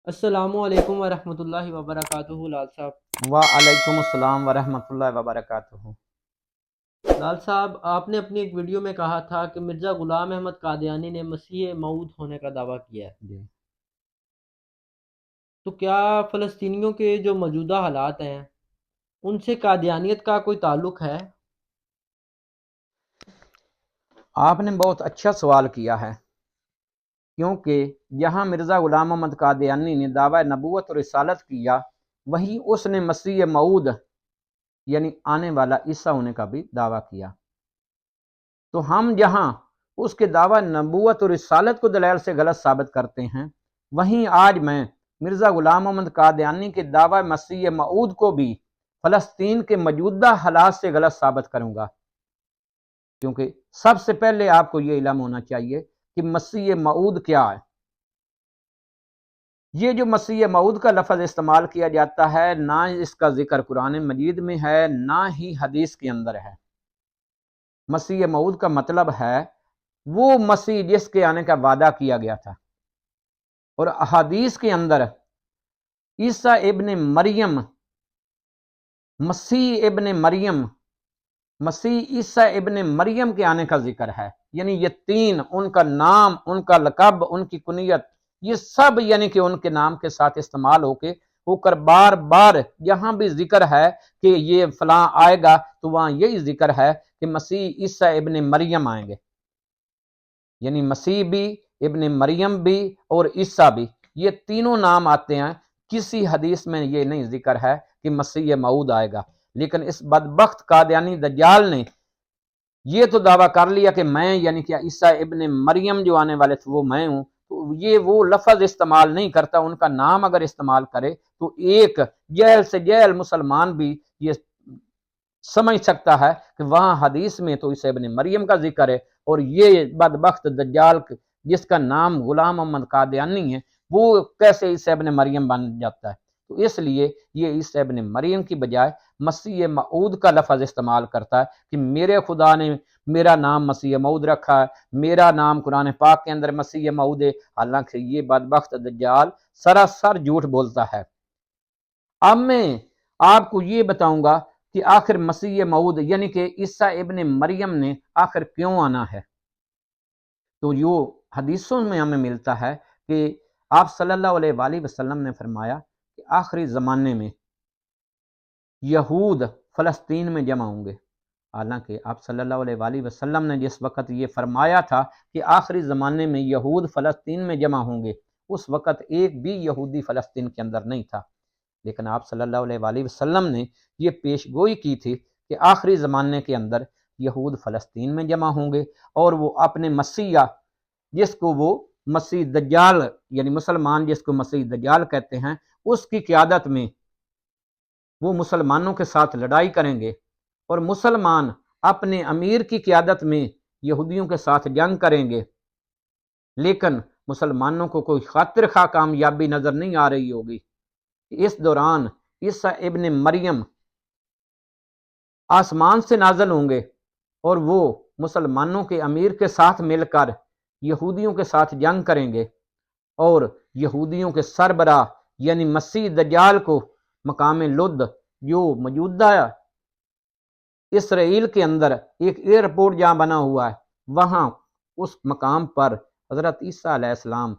السلام علیکم ورحمۃ اللہ وبرکاتہ لال صاحب۔ وعلیکم السلام ورحمۃ اللہ وبرکاتہ۔ لال صاحب، آپ نے اپنی ایک ویڈیو میں کہا تھا کہ مرزا غلام احمد قادیانی نے مسیح موعود ہونے کا دعویٰ کیا ہے، جی تو کیا فلسطینیوں کے جو موجودہ حالات ہیں ان سے قادیانیت کا کوئی تعلق ہے؟ آپ نے بہت اچھا سوال کیا ہے، کیونکہ جہاں مرزا غلام محمد قادیانی نے دعویٰ نبوت اور رسالت کیا، وہیں اس نے مسیح موعود یعنی آنے والا عیسیٰ ہونے کا بھی دعویٰ کیا۔ تو ہم جہاں اس کے دعویٰ نبوت اور رسالت کو دلائل سے غلط ثابت کرتے ہیں، وہیں آج میں مرزا غلام محمد قادیانی کے دعویٰ مسیح موعود کو بھی فلسطین کے موجودہ حالات سے غلط ثابت کروں گا، کیونکہ سب سے پہلے آپ کو یہ علم ہونا چاہیے کہ مسیح موعود کیا ہے۔ یہ جو مسیح موعود کا لفظ استعمال کیا جاتا ہے، نہ اس کا ذکر قرآن مجید میں ہے، نہ ہی حدیث کے اندر ہے۔ مسیح موعود کا مطلب ہے وہ مسیح جس کے آنے کا وعدہ کیا گیا تھا، اور احادیث کے اندر عیسیٰ ابن مریم، مسیح ابن مریم، مسیح عیسیٰ ابن مریم کے آنے کا ذکر ہے۔ یعنی یہ تین، ان کا نام، ان کا لقب، ان کی کنیت، یہ سب یعنی کہ ان کے نام کے ساتھ استعمال ہو کر بار بار جہاں بھی ذکر ہے کہ یہ فلاں آئے گا، تو وہاں یہی ذکر ہے کہ مسیح عیسیٰ ابن مریم آئیں گے۔ یعنی مسیح بھی، ابن مریم بھی اور عیسیٰ بھی، یہ تینوں نام آتے ہیں۔ کسی حدیث میں یہ نہیں ذکر ہے کہ مسیح موعود آئے گا، لیکن اس بدبخت قادیانی دجال نے یہ تو دعویٰ کر لیا کہ میں یعنی کہ عیسیٰ ابن مریم جو آنے والے تھے وہ میں ہوں، تو یہ وہ لفظ استعمال نہیں کرتا۔ ان کا نام اگر استعمال کرے تو ایک جہل سے جہل مسلمان بھی یہ سمجھ سکتا ہے کہ وہاں حدیث میں تو عیسیٰ ابن مریم کا ذکر ہے، اور یہ بدبخت دجال جس کا نام غلام محمد قادیانی ہے، وہ کیسے عیسیٰ ابن مریم بن جاتا ہے؟ تو اس لیے یہ عیسیٰ ابن مریم کی بجائے مسیح موعود کا لفظ استعمال کرتا ہے کہ میرے خدا نے میرا نام مسیح موعود رکھا ہے، میرا نام قرآن پاک کے اندر مسیح موعود ہے، حالانکہ یہ بدبخت دجال سراسر جھوٹ بولتا ہے۔ اب میں آپ کو یہ بتاؤں گا کہ آخر مسیح موعود یعنی کہ عیسیٰ ابن مریم نے آخر کیوں آنا ہے۔ تو جو حدیثوں میں ہمیں ملتا ہے کہ آپ صلی اللہ علیہ وآلہ وسلم نے فرمایا کہ آخری زمانے میں یہود فلسطین میں جمع ہوں گے۔ حالانکہ آپ صلی اللہ علیہ وآلہ وسلم نے جس وقت یہ فرمایا تھا کہ آخری زمانے میں یہود فلسطین میں جمع ہوں گے، اس وقت ایک بھی یہودی فلسطین کے اندر نہیں تھا، لیکن آپ صلی اللہ علیہ وآلہ وسلم نے یہ پیش گوئی کی تھی کہ آخری زمانے کے اندر یہود فلسطین میں جمع ہوں گے، اور وہ اپنے مسیح جس کو وہ مسیح دجال یعنی مسلمان جس کو مسیح دجال کہتے ہیں، اس کی قیادت میں وہ مسلمانوں کے ساتھ لڑائی کریں گے، اور مسلمان اپنے امیر کی قیادت میں یہودیوں کے ساتھ جنگ کریں گے، لیکن مسلمانوں کو کوئی خاطر خواہ کامیابی نظر نہیں آ رہی ہوگی۔ اس دوران عیسیٰ ابن مریم آسمان سے نازل ہوں گے، اور وہ مسلمانوں کے امیر کے ساتھ مل کر یہودیوں کے ساتھ جنگ کریں گے، اور یہودیوں کے سربراہ یعنی مسیح دجال کو مقام لد جو موجودہ اسرائیل کے اندر ایک ایئرپورٹ جہاں بنا ہوا ہے، وہاں اس مقام پر حضرت عیسیٰ علیہ السلام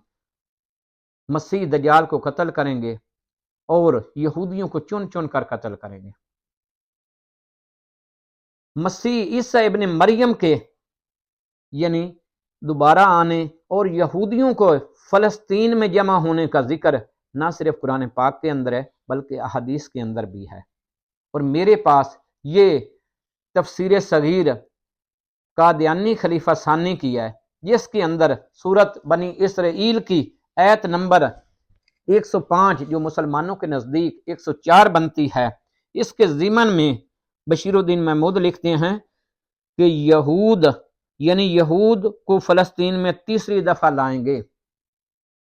مسیح دجال کو قتل کریں گے، اور یہودیوں کو چن چن کر قتل کریں گے۔ مسیح عیسیٰ ابن مریم کے یعنی دوبارہ آنے اور یہودیوں کو فلسطین میں جمع ہونے کا ذکر نہ صرف قرآن پاک کے اندر ہے بلکہ احادیث کے اندر بھی ہے، اور میرے پاس یہ تفسیر صغیر قادیانی خلیفہ ثانی کی ہے، جس کے اندر سورت بنی اسرائیل کی آیت نمبر 105 جو مسلمانوں کے نزدیک 104 بنتی ہے، اس کے ضمن میں بشیر الدین محمود لکھتے ہیں کہ یہود کو فلسطین میں تیسری دفعہ لائیں گے،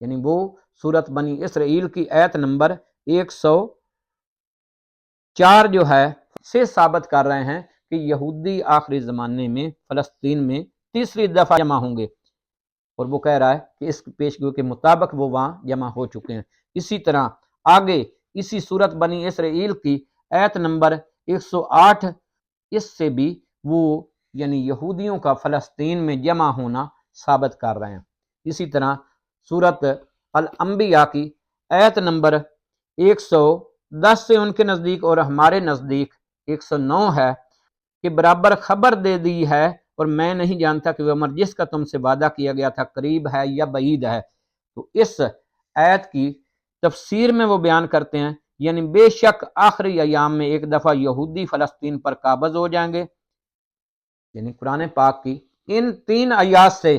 یعنی وہ سورت بنی اسرائیل کی آیت نمبر 104 جو ہے سے ثابت کر رہے ہیں کہ یہودی آخری زمانے میں فلسطین میں تیسری دفعہ جمع ہوں گے۔ اور وہ کہہ رہا ہے کہ اس پیشگوئی کے مطابق وہ وہاں جمع ہو چکے ہیں۔ اسی طرح آگے اسی صورت بنی اسرائیل کی آیت نمبر 108، اس سے بھی وہ یعنی یہودیوں کا فلسطین میں جمع ہونا ثابت کر رہے ہیں۔ اسی طرح صورت الانبیاء کی آیت نمبر 110 سے ان کے نزدیک اور ہمارے نزدیک 109 ہے کہ برابر خبر دے دی ہے، اور میں نہیں جانتا کہ وہ امر جس کا تم سے وعدہ کیا گیا تھا قریب ہے یا بعید ہے۔ تو اس آیت کی تفسیر میں وہ بیان کرتے ہیں یعنی بے شک آخری ایام میں ایک دفعہ یہودی فلسطین پر قابض ہو جائیں گے۔ یعنی قرآن پاک کی ان 3 آیات سے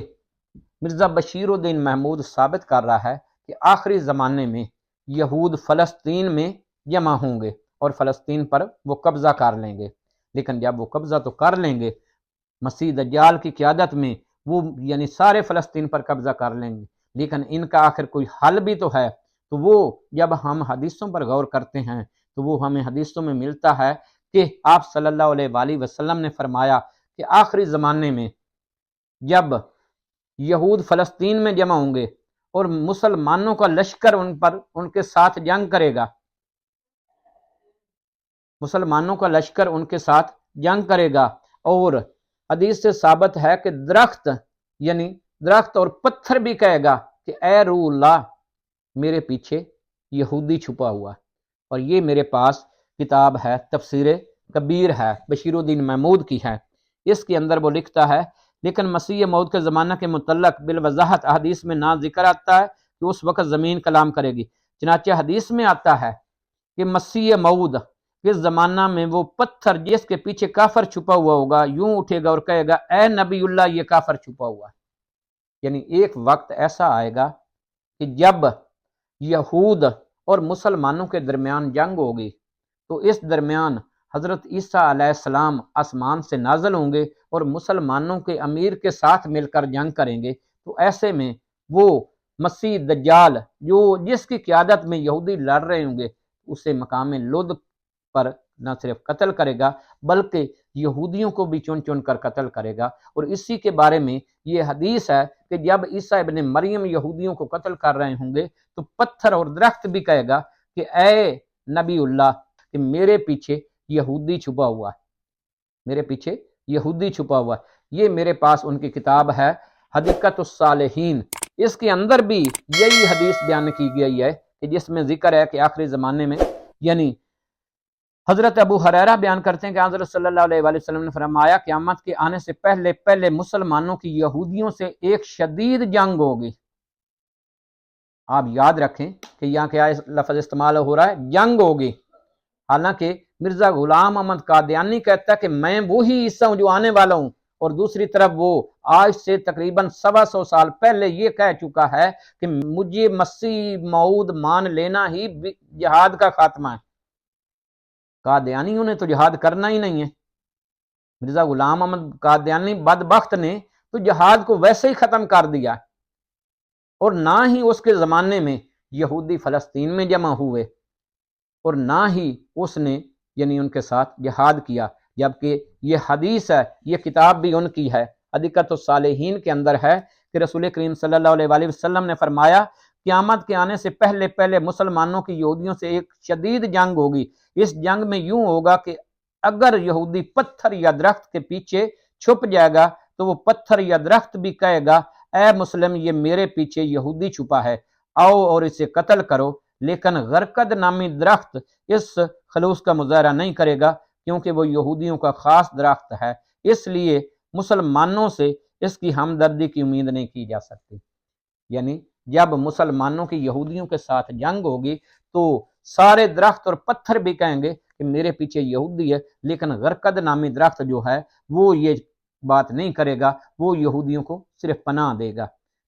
مرزا بشیر الدین محمود ثابت کر رہا ہے کہ آخری زمانے میں یہود فلسطین میں جمع ہوں گے اور فلسطین پر وہ قبضہ کر لیں گے۔ لیکن جب وہ قبضہ تو کر لیں گے مسیح دجال کی قیادت میں، وہ یعنی سارے فلسطین پر قبضہ کر لیں گے، لیکن ان کا آخر کوئی حل بھی تو ہے۔ تو وہ جب ہم حدیثوں پر غور کرتے ہیں تو وہ ہمیں حدیثوں میں ملتا ہے کہ آپ صلی اللہ علیہ وآلہ وسلم نے فرمایا کہ آخری زمانے میں جب یہود فلسطین میں جمع ہوں گے اور مسلمانوں کا لشکر ان کے ساتھ جنگ کرے گا، مسلمانوں کا لشکر ان کے ساتھ جنگ کرے گا، اور حدیث سے ثابت ہے کہ درخت یعنی درخت اور پتھر بھی کہے گا کہ اے روح اللہ میرے پیچھے یہودی چھپا ہوا ہے۔ اور یہ میرے پاس کتاب ہے، تفسیر کبیر ہے، بشیر الدین محمود کی ہے۔ اس کے اندر وہ لکھتا ہے لیکن مسیح موعود کے زمانہ کے متعلق بالوضاحت حدیث میں نہ ذکر آتا ہے کہ اس وقت زمین کلام کرے گی، چنانچہ حدیث میں آتا ہے کہ مسیح موعود اس زمانہ میں وہ پتھر جس کے پیچھے کافر چھپا ہوا ہوگا یوں اٹھے گا اور کہے گا اے نبی اللہ یہ کافر چھپا ہوا ہے۔ یعنی ایک وقت ایسا آئے گا کہ جب یہود اور مسلمانوں کے درمیان جنگ ہوگی، تو اس درمیان حضرت عیسیٰ علیہ السلام آسمان سے نازل ہوں گے اور مسلمانوں کے امیر کے ساتھ مل کر جنگ کریں گے۔ تو ایسے میں وہ مسیح دجال جو جس کی قیادت میں یہودی لڑ رہے ہوں گے اسے مقام لد پر نہ صرف قتل کرے گا بلکہ یہودیوں کو بھی چن چن کر قتل کرے گا۔ اور اسی کے بارے میں یہ حدیث ہے کہ جب عیسیٰ ابن مریم یہودیوں کو قتل کر رہے ہوں گے تو پتھر اور درخت بھی کہے گا کہ اے نبی اللہ کہ میرے پیچھے یہودی چھپا ہوا ہے، میرے پیچھے یہودی چھپا ہوا ہے۔ یہ میرے پاس ان کی کتاب ہے حدیقۃ الصالحین، اس کے اندر بھی یہی حدیث بیان کی گئی ہے کہ جس میں ذکر ہے کہ آخری زمانے میں یعنی حضرت ابو ہریرہ بیان کرتے ہیں کہ حضرت صلی اللہ علیہ وآلہ وسلم نے فرمایا قیامت کے آنے سے پہلے پہلے مسلمانوں کی یہودیوں سے ایک شدید جنگ ہوگی۔ آپ یاد رکھیں کہ یہاں کیا لفظ استعمال ہو رہا ہے، جنگ ہوگی۔ حالانکہ مرزا غلام احمد قادیانی کہتا ہے کہ میں وہی عیسیٰ ہوں جو آنے والا ہوں، اور دوسری طرف وہ آج سے تقریباً 125 سال پہلے یہ کہہ چکا ہے کہ مجھے مسیح موعود مان لینا ہی جہاد کا خاتمہ ہے۔ قادیانیوں نے تو جہاد کرنا ہی نہیں ہے، مرزا غلام احمد قادیانی بدبخت نے تو جہاد کو ویسے ہی ختم کر دیا، اور نہ ہی اس کے زمانے میں یہودی فلسطین میں جمع ہوئے، اور نہ ہی اس نے یعنی ان کے ساتھ جہاد کیا، جبکہ یہ حدیث ہے، یہ کتاب بھی ان کی ہے، حدیقۃ الصالحین کے اندر ہے کہ رسول کریم صلی اللہ علیہ وآلہ وسلم نے فرمایا قیامت کے آنے سے پہلے پہلے مسلمانوں کی یہودیوں سے ایک شدید جنگ ہوگی۔ اس جنگ میں یوں ہوگا کہ اگر یہودی پتھر یا درخت کے پیچھے چھپ جائے گا تو وہ پتھر یا درخت بھی کہے گا اے مسلم یہ میرے پیچھے یہودی چھپا ہے، آؤ اور اسے قتل کرو۔ لیکن غرقد نامی درخت اس خلوص کا مظاہرہ نہیں کرے گا کیونکہ وہ یہودیوں کا خاص درخت ہے، اس لیے مسلمانوں سے اس کی ہمدردی کی امید نہیں کی جا سکتی۔ یعنی جب مسلمانوں کی یہودیوں کے ساتھ جنگ ہوگی تو سارے درخت اور پتھر بھی کہیں گے کہ میرے پیچھے یہودی ہے، لیکن غرقد نامی درخت جو ہے وہ یہ بات نہیں کرے گا، وہ یہودیوں کو صرف پناہ دے گا۔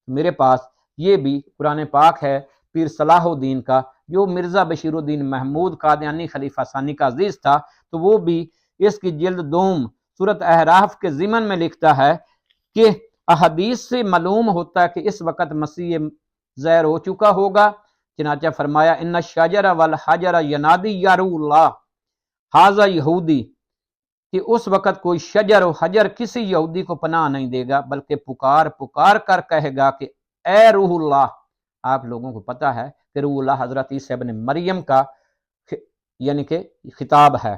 میرے پاس یہ بھی قرآن پاک ہے پیر صلاح الدین کا، جو مرزا بشیر الدین محمود قادیانی خلیفہ ثانی کا عزیز تھا، تو وہ بھی اس کی جلد دوم سورت احراف کے ضمن میں لکھتا ہے کہ احادیث سے معلوم ہوتا ہے کہ اس وقت مسیح ظاہر ہو چکا ہوگا، چنانچہ فرمایا ان الشجر والحجر ینادی یا روح اللہ ھذا یہودی، کہ اس وقت کوئی شجر و حجر کسی یہودی کو پناہ نہیں دے گا، بلکہ پکار پکار کر کہے گا کہ اے روح اللہ۔ آپ لوگوں کو پتا ہے کہ روح اللہ حضرت عیسیٰ ابن مریم کا یعنی کہ خطاب ہے۔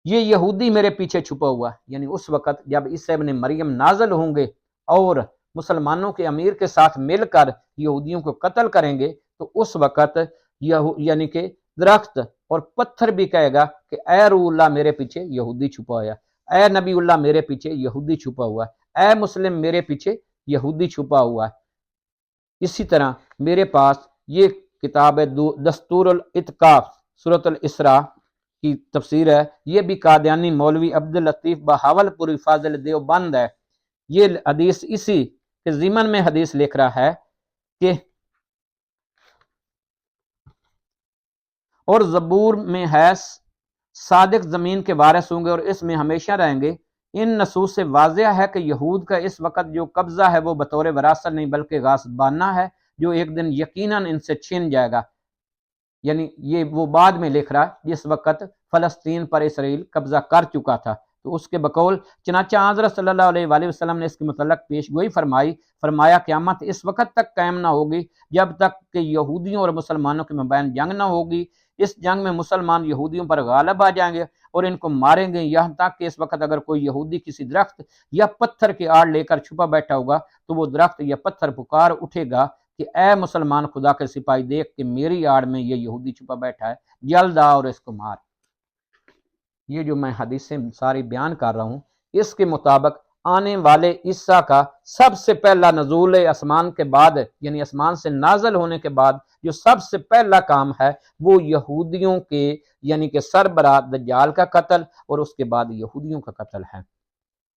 یہ یہودی میرے پیچھے چھپا ہوا، یعنی اس وقت جب عیسیٰ ابن مریم نازل ہوں گے اور مسلمانوں کے امیر کے ساتھ مل کر یہودیوں کو قتل کریں گے، تو اس وقت یعنی کہ درخت اور پتھر بھی کہے گا کہ اے روح اللہ میرے پیچھے یہودی چھپا ہوا ہے، اے نبی اللہ میرے پیچھے یہودی چھپا ہوا ہے، اے مسلم میرے پیچھے یہودی چھپا ہوا ہے۔ اسی طرح میرے پاس یہ کتاب ہے دستور الاتقاف سورۃ الاسراء کی تفسیر ہے، یہ بھی قادیانی مولوی عبداللطیف بہاول پوری فاضل دیوبند ہے۔ یہ حدیث اسی کے ضمن میں حدیث لکھ رہا ہے کہ اور زبور میں ہے صادق زمین کے وارث ہوں گے اور اس میں ہمیشہ رہیں گے۔ ان نصوص سے واضح ہے کہ یہود کا اس وقت جو قبضہ ہے وہ بطور وراثت نہیں بلکہ غاصبانہ ہے، جو ایک دن یقیناً ان سے چھن جائے گا۔ یعنی یہ وہ بعد میں لکھ رہا ہے جس وقت فلسطین پر اسرائیل قبضہ کر چکا تھا، تو اس کے بقول چنانچہ حضرت صلی اللہ علیہ وآلہ وسلم نے اس کے متعلق پیش گوئی فرمایا قیامت اس وقت تک قائم نہ ہوگی جب تک کہ یہودیوں اور مسلمانوں کے مابین جنگ نہ ہوگی۔ اس جنگ میں مسلمان یہودیوں پر غالب آ جائیں گے اور ان کو ماریں گے، یہاں تک کہ اس وقت اگر کوئی یہودی کسی درخت یا پتھر کی آڑ لے کر چھپا بیٹھا ہوگا تو وہ درخت یا پتھر پکار اٹھے گا کہ اے مسلمان خدا کے سپاہی، دیکھ کہ میری آڑ میں یہ یہودی چھپا بیٹھا ہے، جلد آ اور اس کو مار۔ یہ جو میں حدیثیں ساری بیان کر رہا ہوں، اس کے مطابق آنے والے عیسیٰ کا سب سے پہلا نزول آسمان کے بعد، یعنی آسمان سے نازل ہونے کے بعد جو سب سے پہلا کام ہے وہ یہودیوں کے یعنی کہ سربراہ دجال کا قتل اور اس کے بعد یہودیوں کا قتل ہے۔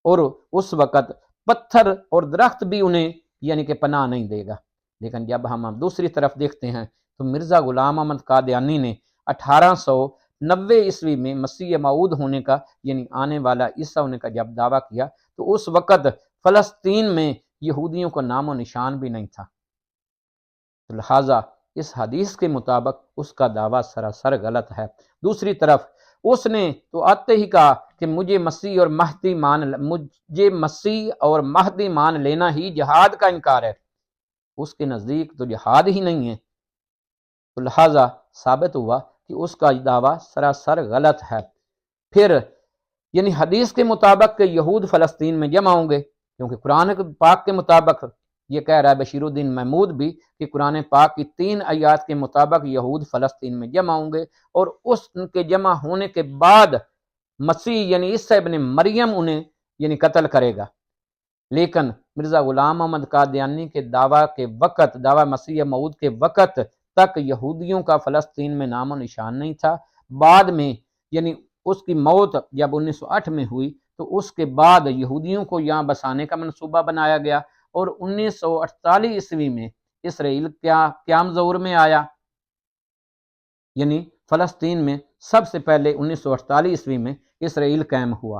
اور اس وقت پتھر اور درخت بھی انہیں یعنی کہ پناہ نہیں دے گا۔ لیکن جب ہم دوسری طرف دیکھتے ہیں تو مرزا غلام احمد قادیانی نے 1890 عیسوی میں مسیح موعود ہونے کا یعنی آنے والا عیسیٰ ہونے کا جب دعویٰ کیا تو اس وقت فلسطین میں یہودیوں کا نام و نشان بھی نہیں تھا، لہٰذا اس حدیث کے مطابق اس کا دعویٰ سراسر غلط ہے۔ دوسری طرف اس نے تو آتے ہی کہا کہ مجھے مسیح اور مہدی مان لینا ہی جہاد کا انکار ہے، اس کے نزدیک تو جہاد ہی نہیں ہے، تو لہٰذا ثابت ہوا کہ اس کا دعویٰ سراسر غلط ہے۔ پھر یعنی حدیث کے مطابق کہ یہود فلسطین میں جمع ہوں گے، کیونکہ قرآن پاک کے مطابق یہ کہہ رہا ہے بشیر الدین محمود بھی کہ قرآن پاک کی 3 آیات کے مطابق یہود فلسطین میں جمع ہوں گے اور اس کے جمع ہونے کے بعد مسیح یعنی عیسیٰ ابن مریم انہیں یعنی قتل کرے گا۔ لیکن مرزا غلام احمد قادیانی کے دعویٰ مسیح موعود کے وقت تک یہودیوں کا فلسطین میں نام و نشان نہیں تھا۔ بعد میں یعنی اس کی موت جب 1908 میں ہوئی تو اس کے بعد یہودیوں کو یہاں بسانے کا منصوبہ بنایا گیا اور 1948 عیسوی میں اسرائیل قیام ظہور میں آیا، یعنی فلسطین میں سب سے پہلے 1948 عیسوی میں اسرائیل قائم ہوا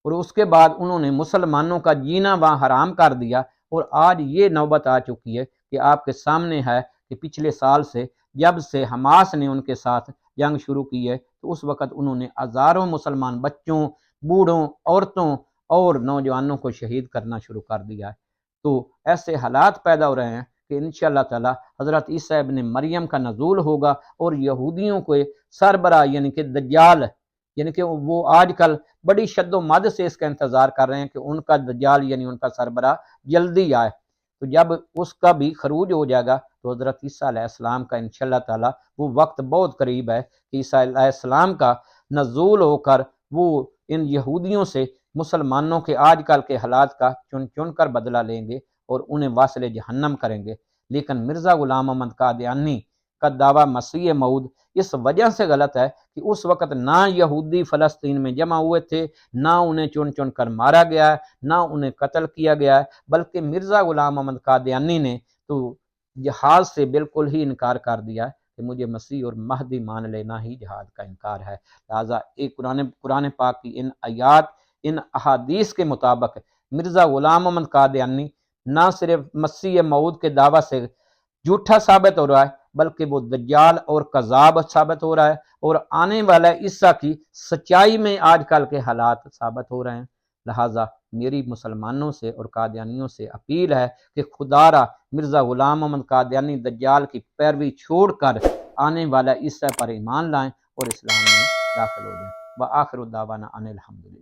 اور اس کے بعد انہوں نے مسلمانوں کا جینا وہاں حرام کر دیا۔ اور آج یہ نوبت آ چکی ہے کہ آپ کے سامنے ہے کہ پچھلے سال سے جب سے حماس نے ان کے ساتھ جنگ شروع کی ہے تو اس وقت انہوں نے ہزاروں مسلمان بچوں، بوڑھوں، عورتوں اور نوجوانوں کو شہید کرنا شروع کر دیا ہے۔ تو ایسے حالات پیدا ہو رہے ہیں کہ انشاءاللہ تعالی حضرت عیسیٰ ابن مریم کا نزول ہوگا اور یہودیوں کو سربراہ یعنی کہ دجال یعنی کہ وہ آج کل بڑی شد و مد سے اس کا انتظار کر رہے ہیں کہ ان کا دجال یعنی ان کا سربراہ جلدی آئے۔ تو جب اس کا بھی خروج ہو جائے گا تو حضرت عیسیٰ علیہ السلام کا انشاءاللہ تعالی وہ وقت بہت قریب ہے کہ عیسیٰ علیہ السلام کا نزول ہو کر وہ ان یہودیوں سے مسلمانوں کے آج کل کے حالات کا چن کر بدلہ لیں گے اور انہیں واصل جہنم کریں گے۔ لیکن مرزا غلام احمد قادیانی کا دعویٰ مسیح موعود اس وجہ سے غلط ہے کہ اس وقت نہ یہودی فلسطین میں جمع ہوئے تھے، نہ انہیں چن کر مارا گیا ہے، نہ انہیں قتل کیا گیا ہے، بلکہ مرزا غلام احمد قادیانی نے تو جہاد سے بالکل ہی انکار کر دیا ہے کہ مجھے مسیح اور مہدی مان لینا ہی جہاد کا انکار ہے۔ لہٰذا ایک قرآن پاک کی ان آیات، ان احادیث کے مطابق مرزا غلام احمد قادیانی نہ صرف مسیح موعود کے دعویٰ سے جھوٹا ثابت ہو رہا ہے بلکہ وہ دجال اور کذاب ثابت ہو رہا ہے، اور آنے والا عیسیٰ کی سچائی میں آج کل کے حالات ثابت ہو رہے ہیں۔ لہٰذا میری مسلمانوں سے اور قادیانیوں سے اپیل ہے کہ خدا را مرزا غلام محمد قادیانی دجال کی پیروی چھوڑ کر آنے والا عیسیٰ پر ایمان لائیں اور اسلام میں داخل ہو جائیں۔ وآخر دعوانا ان الحمدللہ۔